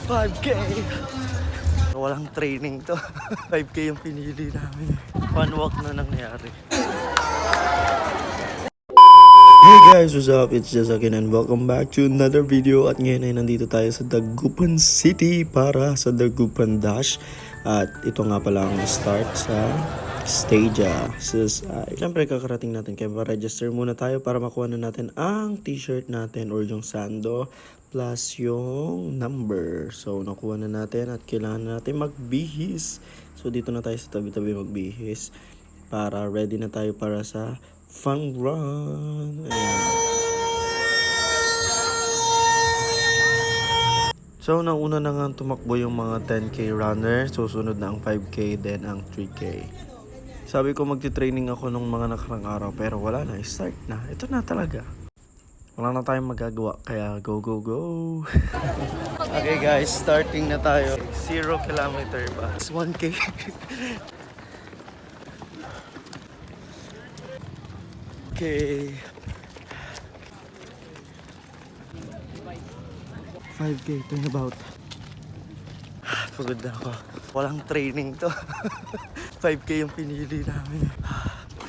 5K! Walang training to. 5K yung pinili namin. Fun walk na nangyari. Hey guys, what's up? It's Jazakin and welcome back to another video. At ngayon ay nandito tayo sa Dagupan City para sa Dagupan Dash. At ito nga pala ang start sa Stadia. Siyempre kakarating natin kaya register muna tayo para makuha na natin ang t-shirt natin or yung sando plus yung number. So nakuha na natin at kailangan na natin magbihis. So dito na tayo sa tabi-tabi magbihis para ready na tayo para sa fun run. Ayan. So, nauna na nga tumakbo yung mga 10K runner. Susunod na ang 5K, then ang 3K. Sabi ko magti-training ako nung mga nakarang araw, pero wala na. Start na. Ito na talaga. Wala na tayong magagawa, kaya go, go, go. Okay guys, starting na tayo. 0 kilometer ba? It's 1K. Okay. 5K, turnabout. Pagod na ako. Walang training to. 5K yung pinili namin.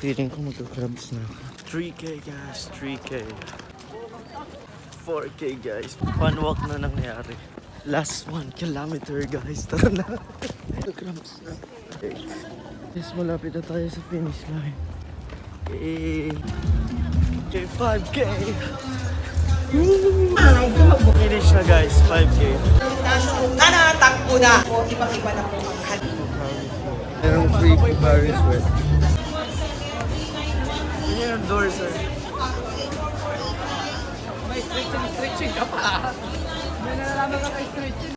Feeling ko magka-crabs na ako. 3K guys, 3K. 4K guys. Fun walk na nangyari. Last 1 kilometer guys. Tara na. Magka-crabs na. Okay. Guys, malapit na tayo sa finish line. Okay, 5K. Finish na guys, 5K. Takbo na. O, iba-iba na po ang hali. Merong free Paris sweat. Yun yung door, sir. May stretching ka pa. May nalalaman ka kay stretching.